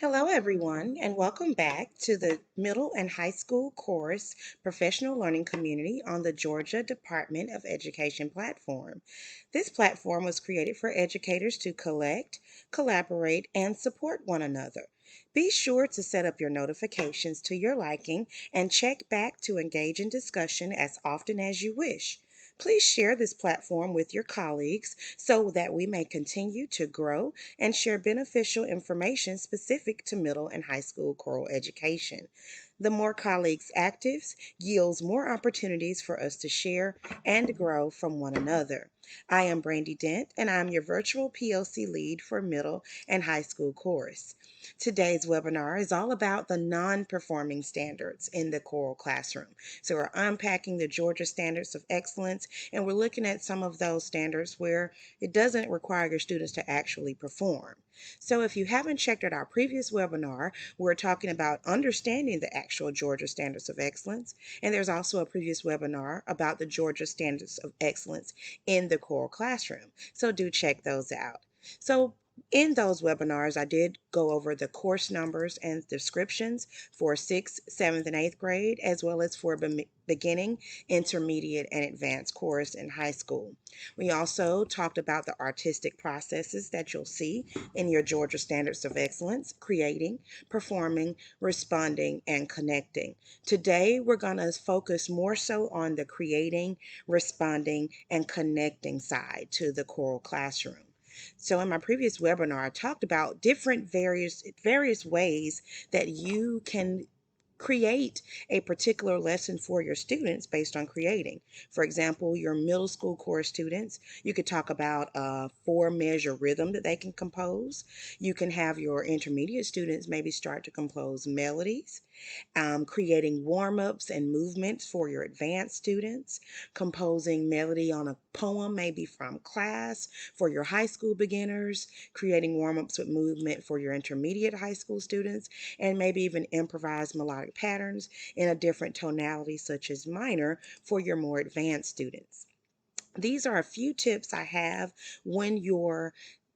Hello, everyone, and welcome back to the Middle and High School Course Professional Learning Community on the Georgia Department of Education platform. This platform was created for educators to collect, collaborate, and support one another. Be sure to set up your notifications to your liking and check back to engage in discussion as often as you wish. Please share this platform with your colleagues so that we may continue to grow and share beneficial information specific to middle and high school choral education. The more colleagues active yields more opportunities for us to share and grow from one another. I am Brandy Dent, and I'm your virtual PLC lead for middle and high school chorus. Today's webinar is all about the non-performing standards in the choral classroom. So we're unpacking the Georgia Standards of Excellence, and we're looking at some of those standards where it doesn't require your students to actually perform. So if you haven't checked out our previous webinar, we're talking about understanding the actual Georgia Standards of Excellence, and there's also a previous webinar about the Georgia Standards of Excellence in the choral classroom. So do check those out. So in those webinars, I did go over the course numbers and descriptions for 6th, 7th, and 8th grade, as well as for beginning, intermediate, and advanced course in high school. We also talked about the artistic processes that you'll see in your Georgia Standards of Excellence: creating, performing, responding, and connecting. Today, we're going to focus more so on the creating, responding, and connecting side to the choral classroom. So in my previous webinar, I talked about different various ways that you can create a particular lesson for your students based on creating. For example, your middle school core students, you could talk about a 4-measure rhythm that they can compose. You can have your intermediate students maybe start to compose melodies, creating warm-ups and movements for your advanced students, composing melody on a poem maybe from class for your high school beginners, creating warm-ups with movement for your intermediate high school students, and maybe even improvise melodic patterns in a different tonality such as minor for your more advanced students. These are a few tips I have when you're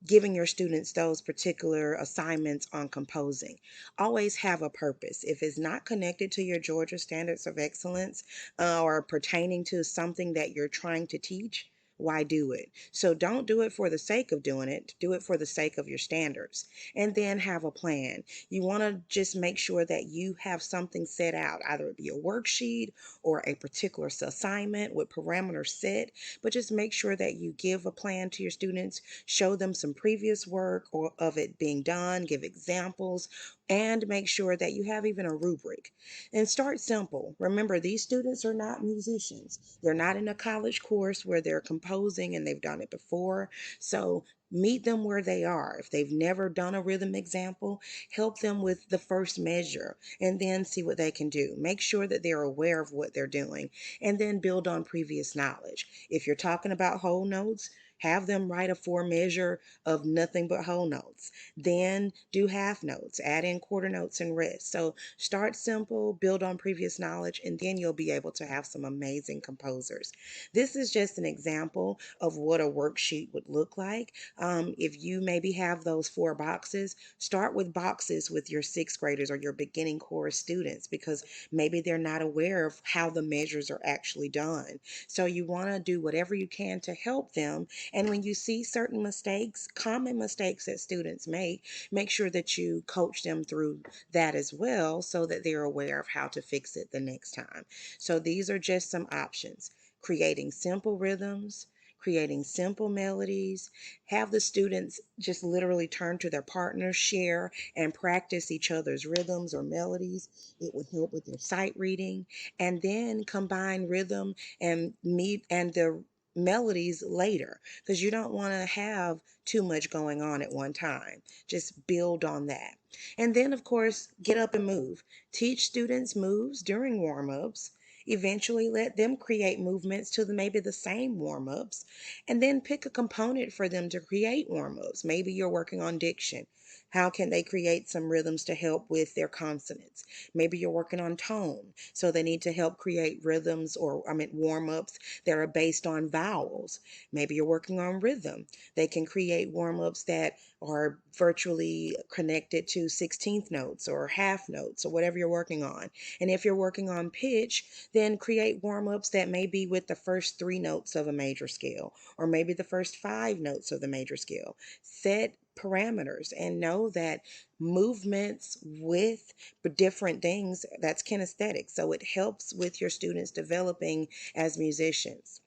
giving your students those particular assignments on composing. Always have a purpose. If it's not connected to your Georgia Standards of Excellence or pertaining to something that you're trying to teach, why do it? So don't do it for the sake of doing it. Do it for the sake of your standards. And then have a plan. You want to just make sure that you have something set out, either it be a worksheet or a particular assignment with parameters set, but just make sure that you give a plan to your students, show them some previous work or of it being done, give examples, and make sure that you have even a rubric. And start simple. Remember, these students are not musicians. They're not in a college course where they're composing and they've done it before. So meet them where they are. If they've never done a rhythm example, help them with the first measure and then see what they can do. Make sure that they're aware of what they're doing and then build on previous knowledge. If you're talking about whole notes, have them write a 4-measure of nothing but whole notes. Then do half notes, add in quarter notes and rest. So start simple, build on previous knowledge, and then you'll be able to have some amazing composers. This is just an example of what a worksheet would look like. If you maybe have those 4 boxes, start with boxes with your 6th graders or your beginning course students, because maybe they're not aware of how the measures are actually done. So you want to do whatever you can to help them. And when you see certain mistakes, common mistakes that students make sure that you coach them through that as well so that they're aware of how to fix it the next time. So these are just some options: creating simple rhythms, creating simple melodies. Have the students just literally turn to their partner, share, and practice each other's rhythms or melodies. It would help with their sight reading. And then combine rhythm and meet and the melodies later, because you don't want to have too much going on at one time. Just build on that. And then, of course, get up and move. Teach students moves during warm-ups. Eventually, let them create movements to maybe the same warm ups, and then pick a component for them to create warm ups. Maybe you're working on diction. How can they create some rhythms to help with their consonants? Maybe you're working on tone, so they need to help create rhythms or, warm ups that are based on vowels. Maybe you're working on rhythm. They can create warm ups that are virtually connected to 16th notes or half notes or whatever you're working on. And if you're working on pitch, then create warm ups that may be with the first three notes of a major scale, or maybe the first five notes of the major scale. Set parameters and know that movements with different things, that's kinesthetic. So it helps with your students developing as musicians.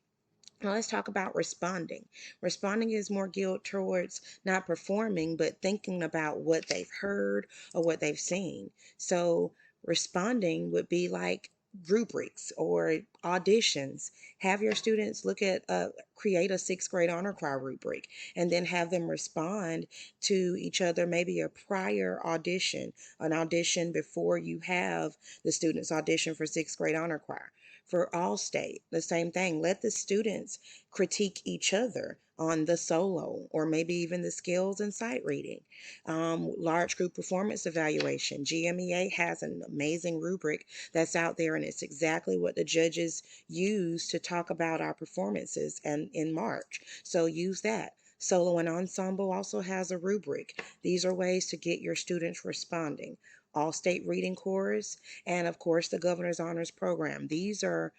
Now let's talk about responding. Responding is more geared towards not performing, but thinking about what they've heard or what they've seen. So responding would be like rubrics or auditions. Have your students create a sixth grade honor choir rubric, and then have them respond to each other, maybe a prior audition, an audition before you have the students audition for sixth grade honor choir. For all state, the same thing. Let the students critique each other on the solo or maybe even the skills and sight reading. Large group performance evaluation. GMEA has an amazing rubric that's out there, and it's exactly what the judges use to talk about our performances and in March. So use that. Solo and ensemble also has a rubric. These are ways to get your students responding. All state reading chorus, and of course the Governor's Honors Program. These are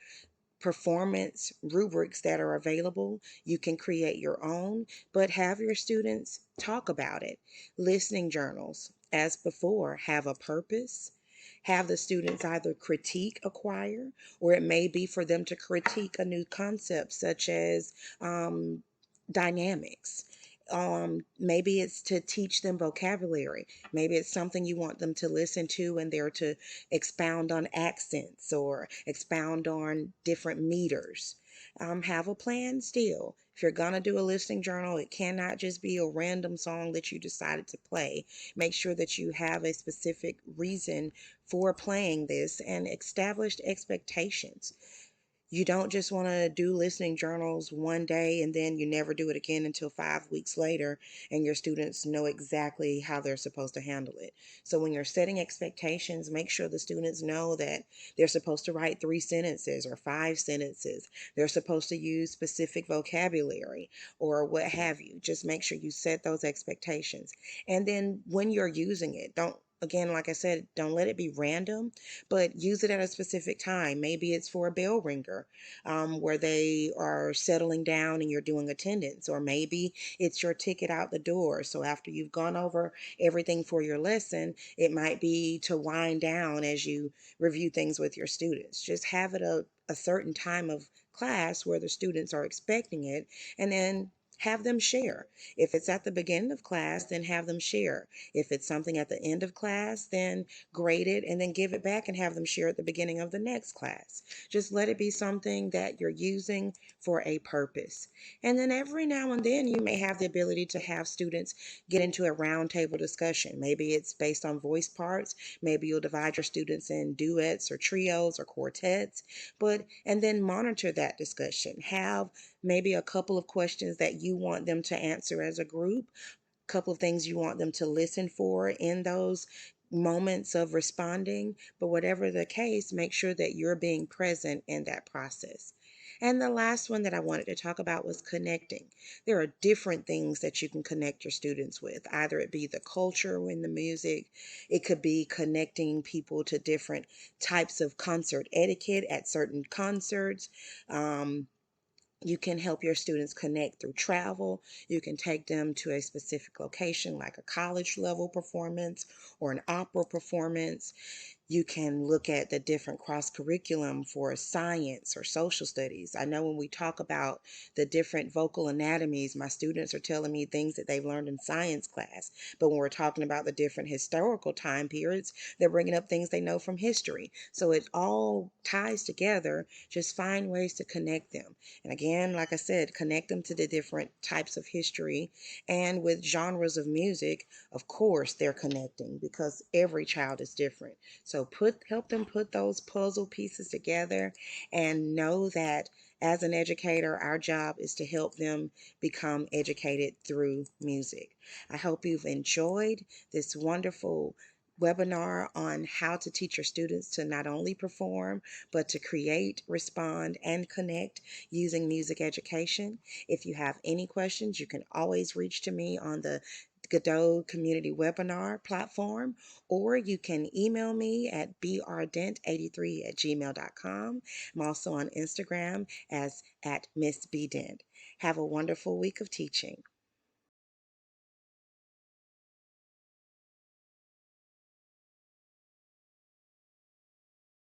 performance rubrics that are available. You can create your own, but have your students talk about it. Listening journals, as before, have a purpose. Have the students either critique a choir, or it may be for them to critique a new concept, such as dynamics. Maybe it's to teach them vocabulary. Maybe it's something you want them to listen to and they're to expound on accents or expound on different meters. Have a plan still. If you're going to do a listening journal, it cannot just be a random song that you decided to play. Make sure that you have a specific reason for playing this and established expectations. You don't just want to do listening journals one day and then you never do it again until 5 weeks later, and your students know exactly how they're supposed to handle it. So when you're setting expectations, make sure the students know that they're supposed to write 3 sentences or 5 sentences. They're supposed to use specific vocabulary or what have you. Just make sure you set those expectations. And then when you're using it, don't, again, like I said, don't let it be random, but use it at a specific time. Maybe it's for a bell ringer, where they are settling down and you're doing attendance, or maybe it's your ticket out the door. So after you've gone over everything for your lesson, it might be to wind down as you review things with your students. Just have it a certain time of class where the students are expecting it, and then have them share. If it's at the beginning of class, then have them share. If it's something at the end of class, then grade it and then give it back and have them share at the beginning of the next class. Just let it be something that you're using for a purpose. And then every now and then you may have the ability to have students get into a roundtable discussion. Maybe it's based on voice parts. Maybe you'll divide your students in duets or trios or quartets, and then monitor that discussion. Have maybe a couple of questions that you want them to answer as a group, couple of things you want them to listen for in those moments of responding. But whatever the case, make sure that you're being present in that process. And the last one that I wanted to talk about was connecting. There are different things that you can connect your students with. Either it be the culture in the music, it could be connecting people to different types of concert etiquette at certain concerts. You can help your students connect through travel. You can take them to a specific location, like a college level performance or an opera performance. You can look at the different cross curriculum for science or social studies. I know when we talk about the different vocal anatomies, my students are telling me things that they've learned in science class. But when we're talking about the different historical time periods, they're bringing up things they know from history. So it all ties together. Just find ways to connect them. And again, like I said, connect them to the different types of history. And with genres of music, of course, they're connecting because every child is different. So So help them put those puzzle pieces together, and know that as an educator, our job is to help them become educated through music. I hope you've enjoyed this wonderful webinar on how to teach your students to not only perform, but to create, respond, and connect using music education. If you have any questions, you can always reach to me on the Godot Community Webinar platform, or you can email me at brdent83@gmail.com. I'm also on Instagram as at Miss B Dent. Have a wonderful week of teaching.